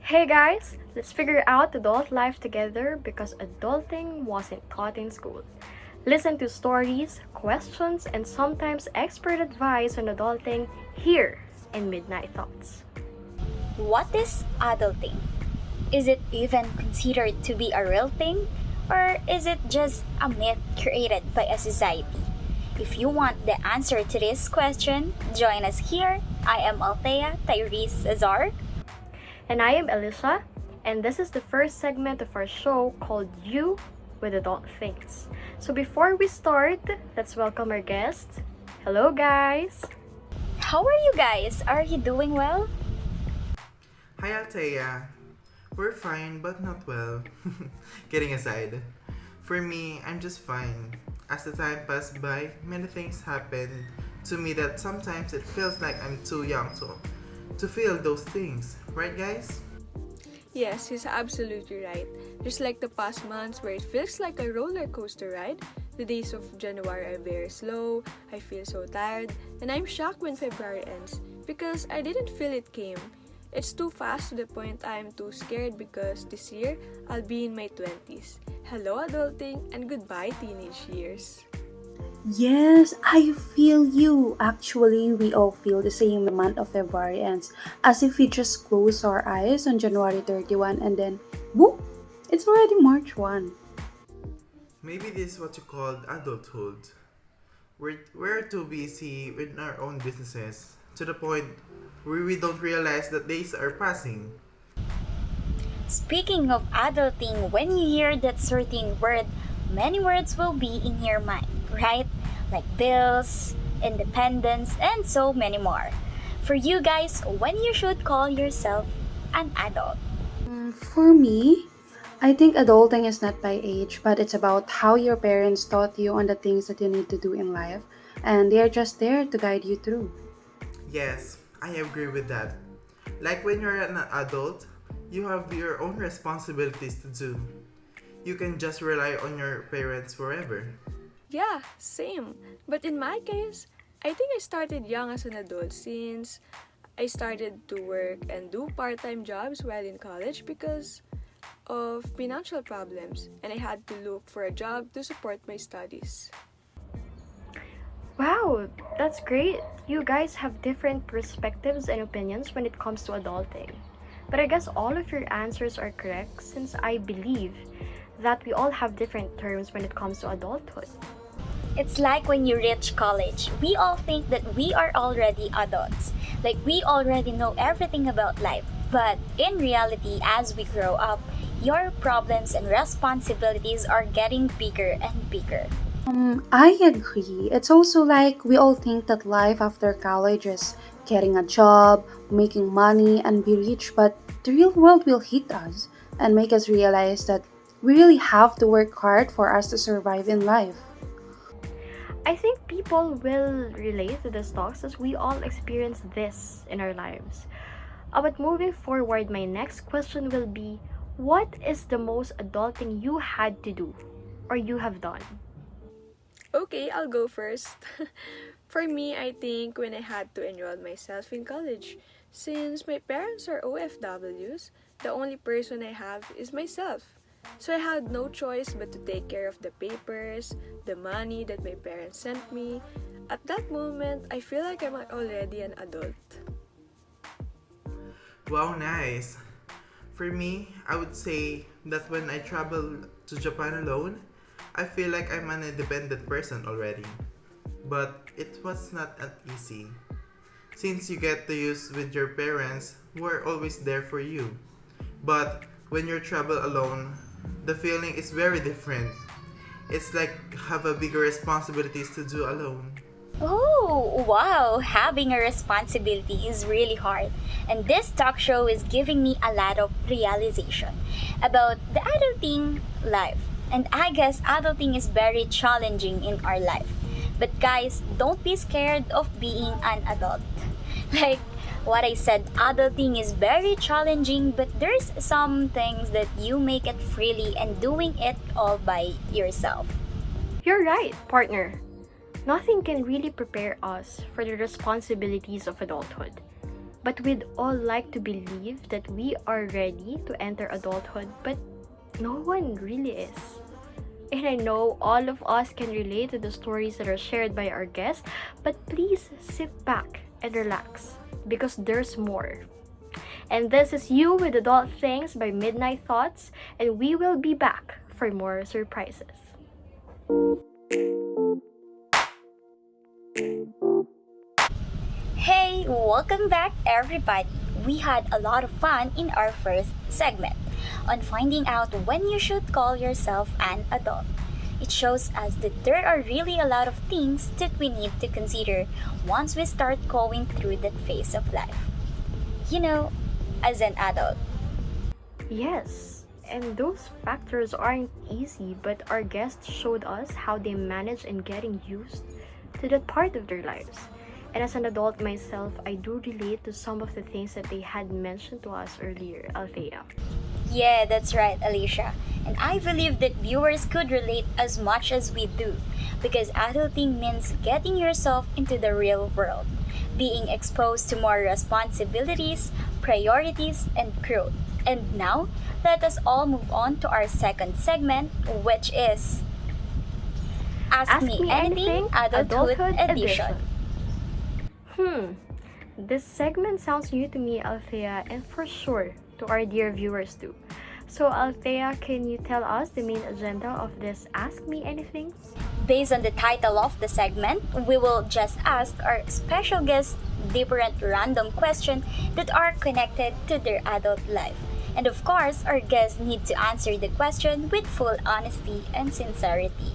Hey guys, let's figure out adult life together because adulting wasn't taught in school. Listen to stories, questions, and sometimes expert advice on adulting here in Midnight Thoughts. What is adulting? Is it even considered to be a real thing? Or is it just a myth created by a society? If you want the answer to this question, join us here. I am Althea Tyrese Azar. And I am Elisha, and this is the first segment of our show called You with Adult Things. So before we start, let's welcome our guest. Hello, guys! How are you guys? Are you doing well? Hi Althea. We're fine but not well. Kidding aside. For me, I'm just fine. As the time passed by, many things happened to me that sometimes it feels like I'm too young to feel those things. Right guys? Yes, he's absolutely right. Just like the past months where it feels like a roller coaster ride, the days of January are very slow, I feel so tired, and I'm shocked when February ends because I didn't feel it came. It's too fast to the point I'm too scared because this year I'll be in my 20s. Hello adulting and goodbye teenage years. Yes, I feel you. Actually, we all feel the same. The month of February ends as if we just close our eyes on January 31 and then, boom, it's already March 1. Maybe this is what you call adulthood. We're too busy with our own businesses to the point where we don't realize that days are passing. Speaking of adulting, when you hear that certain word, many words will be in your mind, right? Like bills, independence, and so many more. For you guys, when you should call yourself an adult? For me, I think adulting is not by age, but it's about how your parents taught you on the things that you need to do in life, and they're just there to guide you through. Yes, I agree with that. Like when you're an adult, you have your own responsibilities to do. You can just rely on your parents forever. Yeah, same. But in my case, I think I started young as an adult since I started to work and do part-time jobs while in college because of financial problems and I had to look for a job to support my studies. Wow, that's great. You guys have different perspectives and opinions when it comes to adulting. But I guess all of your answers are correct since I believe that we all have different terms when it comes to adulthood. It's like when you reach college, we all think that we are already adults. Like we already know everything about life. But in reality, as we grow up, your problems and responsibilities are getting bigger and bigger. I agree. It's also like we all think that life after college is getting a job, making money, and be rich, but the real world will hit us and make us realize that we really have to work hard for us to survive in life. I think people will relate to this talks as we all experience this in our lives. But moving forward, my next question will be, what is the most adulting you had to do or you have done? Okay, I'll go first. For me, I think when I had to enroll myself in college, since my parents are OFWs, the only person I have is myself. So I had no choice but to take care of the papers, the money that my parents sent me. At that moment, I feel like I'm already an adult. Wow, nice. For me, I would say that when I travel to Japan alone, I feel like I'm an independent person already. But it was not that easy. Since you get to use with your parents who are always there for you. But when you travel alone, the feeling is very different. It's like have a bigger responsibilities to do alone. Oh, wow! Having a responsibility is really hard. And this talk show is giving me a lot of realization about the adulting life. And I guess adulting is very challenging in our life. But guys, don't be scared of being an adult. Like what I said, adulting is very challenging, but there's some things that you make it freely and doing it all by yourself. You're right, partner. Nothing can really prepare us for the responsibilities of adulthood. But we'd all like to believe that we are ready to enter adulthood, but no one really is. And I know all of us can relate to the stories that are shared by our guests, but please sit back and relax because there's more. And this is You with Adult Things by Midnight Thoughts, and we will be back for more surprises. Hey, welcome back everybody. We had a lot of fun in our first segment on finding out when you should call yourself an adult. It shows us that there are really a lot of things that we need to consider once we start going through that phase of life. You know, as an adult. Yes, and those factors aren't easy, but our guests showed us how they manage in getting used to that part of their lives. And as an adult myself, I do relate to some of the things that they had mentioned to us earlier, Althea. Yeah, that's right, Alicia. And I believe that viewers could relate as much as we do because adulting means getting yourself into the real world, being exposed to more responsibilities, priorities, and growth. And now, let us all move on to our second segment, which is Ask Me Anything Adulthood Edition. This segment sounds new to me, Althea, and for sure to our dear viewers too. So, Althea, can you tell us the main agenda of this Ask Me Anything? Based on the title of the segment, we will just ask our special guests different random questions that are connected to their adult life. And of course, our guests need to answer the question with full honesty and sincerity.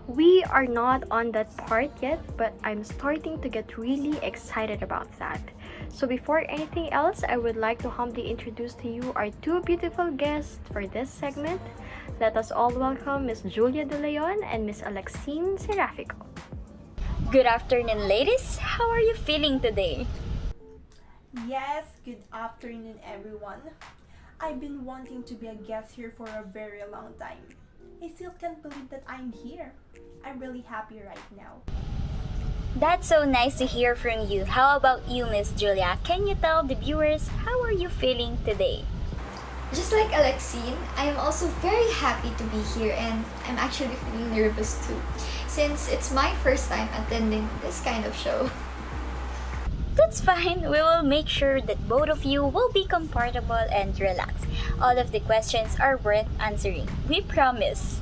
We are not on that part yet, but I'm starting to get really excited about that. So before anything else, I would like to humbly introduce to you our two beautiful guests for this segment. Let us all welcome Miss Julia De Leon and Miss Alexine Serafico. Good afternoon, ladies. How are you feeling today? Yes, good afternoon, everyone. I've been wanting to be a guest here for a very long time. I still can't believe that I'm here. I'm really happy right now. That's so nice to hear from you. How about you, Miss Julia? Can you tell the viewers how are you feeling today? Just like Alexine, I am also very happy to be here and I'm actually feeling nervous too, since it's my first time attending this kind of show. That's fine. We will make sure that both of you will be comfortable and relaxed. All of the questions are worth answering. We promise.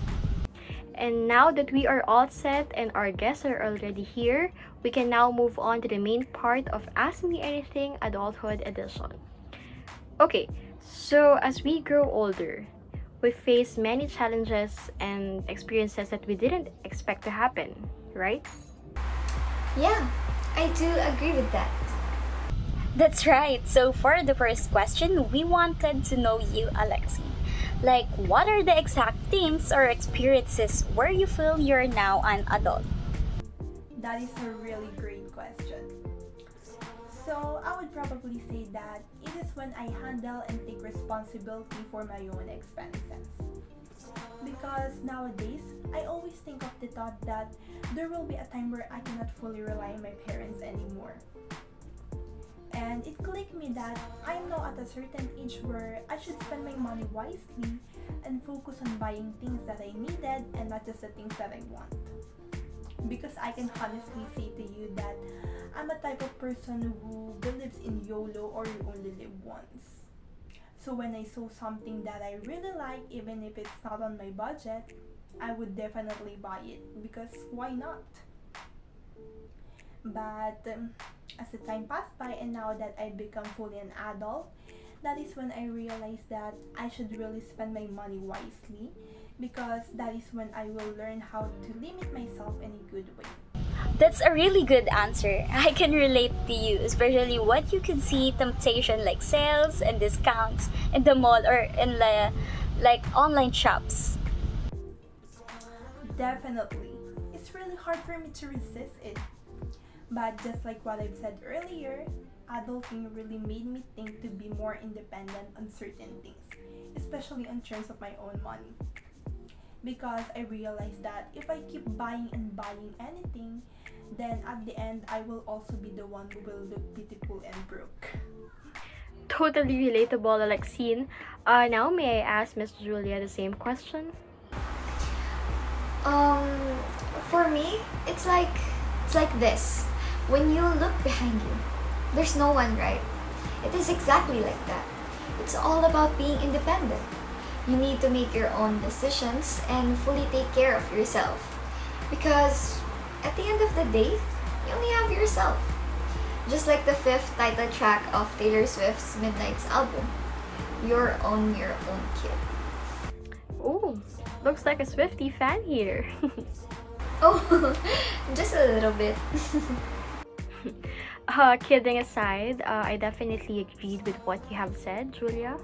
And now that we are all set and our guests are already here, we can now move on to the main part of Ask Me Anything Adulthood Edition. Okay, so as we grow older, we face many challenges and experiences that we didn't expect to happen, right? Yeah, I do agree with that. That's right. So for the first question, we wanted to know you, Alexi. Like, what are the exact things or experiences where you feel you're now an adult? That is a really great question. So, I would probably say that it is when I handle and take responsibility for my own expenses. Because nowadays, I always think of the thought that there will be a time where I cannot fully rely on my parents anymore. And it clicked me that I'm now at a certain age where I should spend my money wisely and focus on buying things that I needed and not just the things that I want. Because I can honestly say to you that I'm a type of person who believes in YOLO, or you only live once. So when I saw something that I really like, even if it's not on my budget, I would definitely buy it because why not? But as the time passed by and now that I become fully an adult, that is when I realized that I should really spend my money wisely because that is when I will learn how to limit myself in a good way. That's a really good answer. I can relate to you, especially when you can see temptation like sales and discounts in the mall or in the like online shops. Definitely. It's really hard for me to resist it. But just like what I've said earlier, adulting really made me think to be more independent on certain things, especially in terms of my own money. Because I realized that if I keep buying and buying anything, then at the end, I will also be the one who will look pitiful and broke. Totally relatable, Alexine. Now may I ask Miss Julia the same question? Um, for me, it's like this. When you look behind you, there's no one, right? It is exactly like that. It's all about being independent. You need to make your own decisions and fully take care of yourself. Because at the end of the day, you only have yourself. Just like the fifth title track of Taylor Swift's Midnight's album, You're on Your Own Kid. Ooh, looks like a Swiftie fan here. Oh, just a little bit. Kidding aside, I definitely agreed with what you have said, Julia.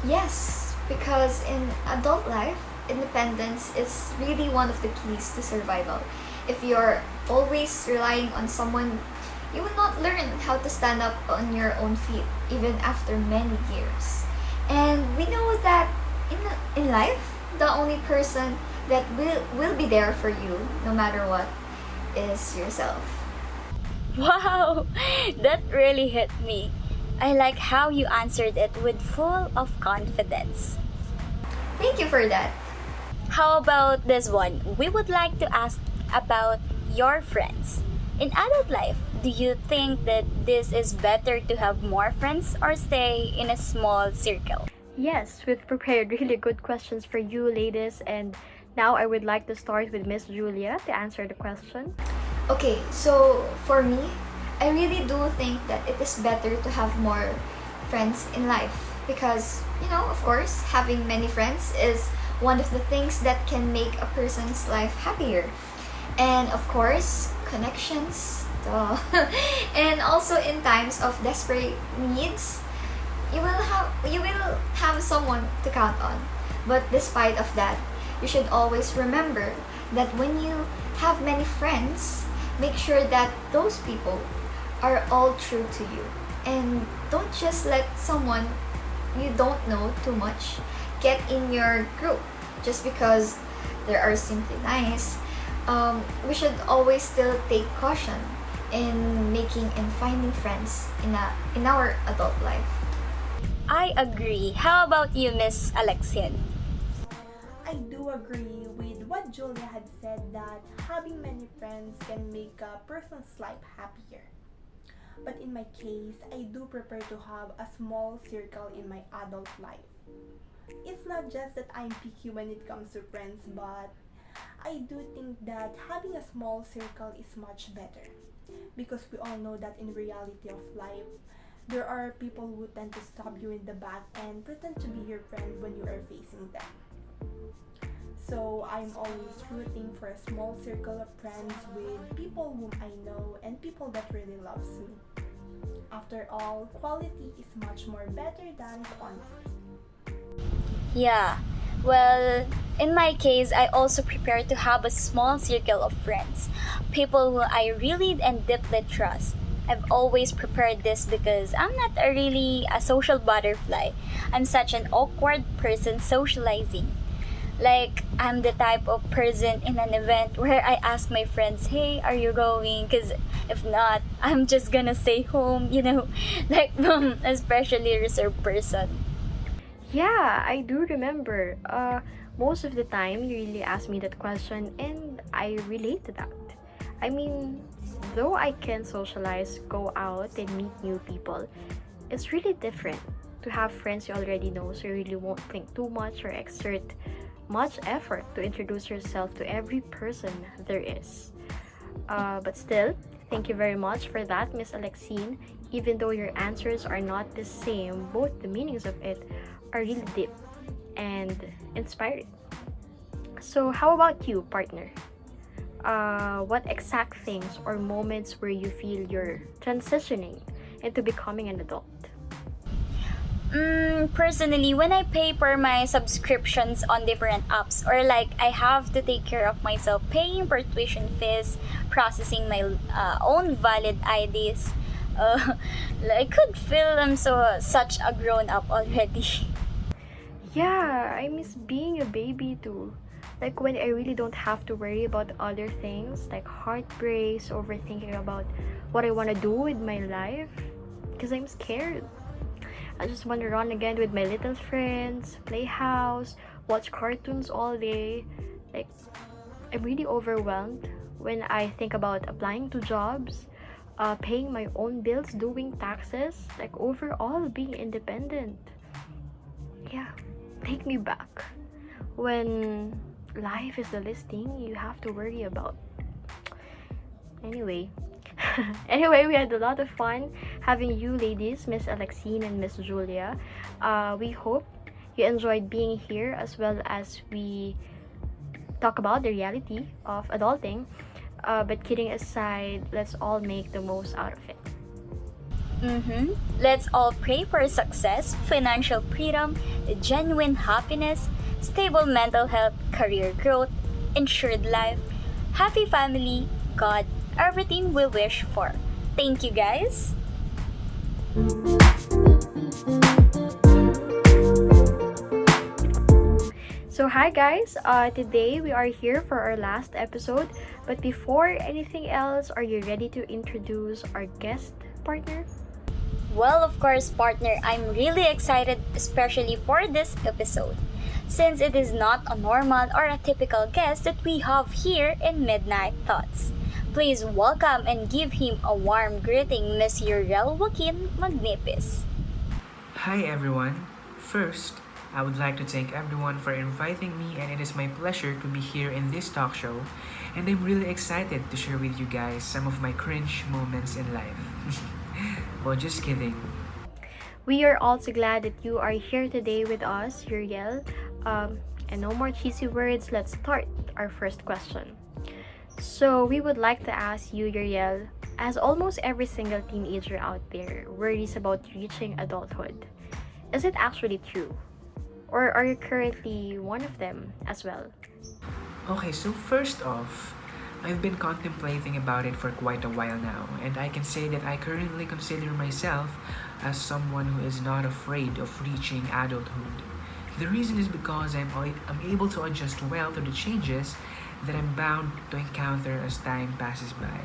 Yes, because in adult life, independence is really one of the keys to survival. If you're always relying on someone, you will not learn how to stand up on your own feet even after many years. And we know that in life, the only person that will be there for you no matter what is yourself. Wow, that really hit me. I like how you answered it with full of confidence. Thank you for that. How about this one? We would like to ask about your friends. In adult life, do you think that this is better to have more friends or stay in a small circle? Yes, we've prepared really good questions for you, ladies, and now I would like to start with Miss Julia to answer the question. Okay, so for me, I really do think that it is better to have more friends in life because, of course, having many friends is one of the things that can make a person's life happier. And of course, connections, duh. And also in times of desperate needs, you will have someone to count on. But despite of that, you should always remember that when you have many friends, make sure that those people are all true to you. And don't just let someone you don't know too much get in your group just because they are simply nice. We should always still take caution in making and finding friends in our adult life. I agree. How about you, Miss Alexin? I do agree with what Julia had said that having many friends can make a person's life happier. But in my case, I do prefer to have a small circle in my adult life. It's not just that I'm picky when it comes to friends, but I do think that having a small circle is much better. Because we all know that in reality of life, there are people who tend to stab you in the back and pretend to be your friend when you are facing them. So I'm always rooting for a small circle of friends with people whom I know and people that really loves me. After all, quality is much more better than quantity. Yeah. Well, in my case, I also prepare to have a small circle of friends, people who I really and deeply trust. I've always prepared this because I'm not a social butterfly. I'm such an awkward person socializing. Like, I'm the type of person in an event where I ask my friends, hey, are you going? Because if not, I'm just gonna stay home, like especially reserved person. Yeah, I do remember. Most of the time, you really ask me that question, and I relate to that. I mean, though I can socialize, go out, and meet new people, it's really different to have friends you already know, so you really won't think too much or exert much effort to introduce yourself to every person there is. But still, thank you very much for that, Miss Alexine. Even though your answers are not the same, both the meanings of it are really deep and inspiring. So, how about you, partner? What exact things or moments where you feel you're transitioning into becoming an adult? Personally, when I pay for my subscriptions on different apps, or like I have to take care of myself, paying for tuition fees, processing my own valid IDs, I could feel I'm such a grown up already. Yeah, I miss being a baby too. Like when I really don't have to worry about other things like heartbreaks, overthinking about what I want to do with my life because I'm scared. I just want to run again with my little friends, play house, watch cartoons all day. Like, I'm really overwhelmed when I think about applying to jobs, paying my own bills, doing taxes, like overall being independent. Yeah, take me back. When life is the listing you have to worry about. Anyway, anyway, we had a lot of fun having you ladies, Miss Alexine and Miss Julia. We hope you enjoyed being here as well as we talk about the reality of adulting. But kidding aside, let's all make the most out of it. Let's all pray for success, financial freedom, genuine happiness, stable mental health, career growth, insured life, happy family, God, everything we wish for. Thank you, guys. So hi guys, today we are here for our last episode. But before anything else, are you ready to introduce our guest partner? Well, of course, partner, I'm really excited, especially for this episode, since it is not a normal or a typical guest that we have here in Midnight Thoughts. Please welcome and give him a warm greeting, Miss Uriel Joaquin Magnipis. Hi everyone. First, I would like to thank everyone for inviting me, and it is my pleasure to be here in this talk show, and I'm really excited to share with you guys some of my cringe moments in life. Well, just kidding. We are also glad that you are here today with us, Uriel. And no more cheesy words, let's start our first question. So we would like to ask you, Uriel, as almost every single teenager out there worries about reaching adulthood, is it actually true? Or are you currently one of them as well? Okay, so first off, I've been contemplating about it for quite a while now, and I can say that I currently consider myself as someone who is not afraid of reaching adulthood. The reason is because I'm able to adjust well to the changes that I'm bound to encounter as time passes by.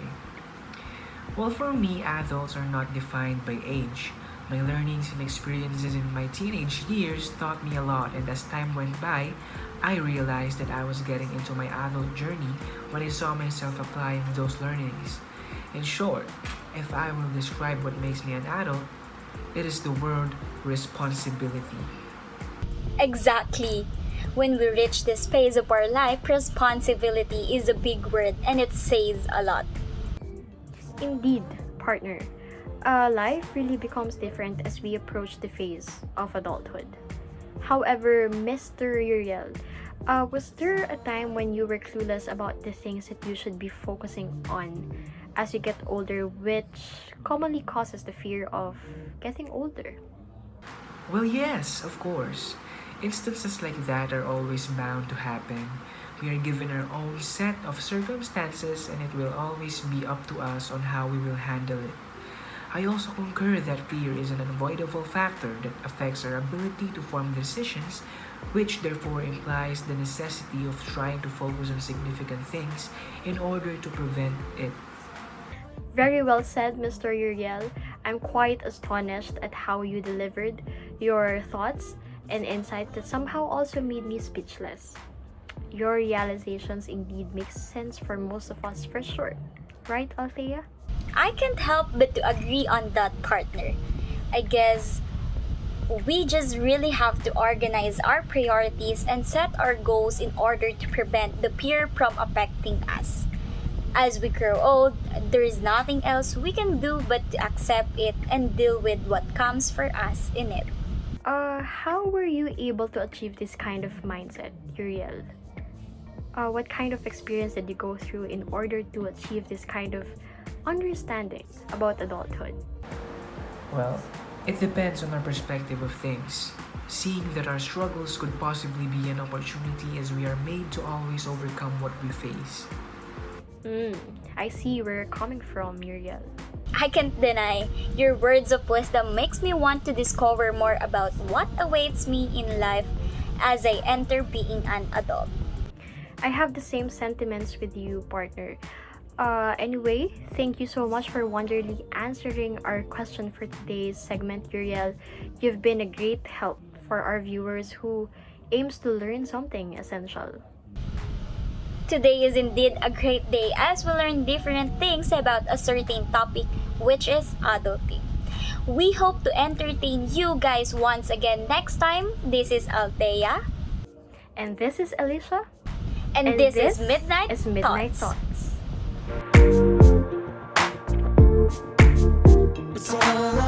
Well, for me, adults are not defined by age. My learnings and experiences in my teenage years taught me a lot, and as time went by, I realized that I was getting into my adult journey when I saw myself applying those learnings. In short, if I will describe what makes me an adult, it is the word responsibility. Exactly. When we reach this phase of our life, responsibility is a big word and it says a lot. Indeed, partner. Life really becomes different as we approach the phase of adulthood. However, Mr. Uriel, was there a time when you were clueless about the things that you should be focusing on as you get older, which commonly causes the fear of getting older? Well, yes, of course. Instances like that are always bound to happen. We are given our own set of circumstances, and it will always be up to us on how we will handle it. I also concur that fear is an unavoidable factor that affects our ability to form decisions, which therefore implies the necessity of trying to focus on significant things in order to prevent it. Very well said, Mr. Uriel. I'm quite astonished at how you delivered your thoughts and insights that somehow also made me speechless. Your realizations indeed make sense for most of us for sure. Right, Althea? I can't help but to agree on that, partner. I guess we just really have to organize our priorities and set our goals in order to prevent the fear from affecting us. As we grow old, there is nothing else we can do but to accept it and deal with what comes for us in it. How were you able to achieve this kind of mindset, Uriel? What kind of experience did you go through in order to achieve this kind of understanding about adulthood? Well, it depends on our perspective of things. Seeing that our struggles could possibly be an opportunity as we are made to always overcome what we face. I see where you're coming from, Uriel. I can't deny, your words of wisdom makes me want to discover more about what awaits me in life as I enter being an adult. I have the same sentiments with you, partner. Anyway, thank you so much for wonderfully answering our question for today's segment, Uriel. You've been a great help for our viewers who aims to learn something essential. Today is indeed a great day as we learn different things about a certain topic, which is adulting. We hope to entertain you guys once again next time. This is Althea. And this is Alicia. And this is Midnight Midnight Thoughts. Thoughts. It's all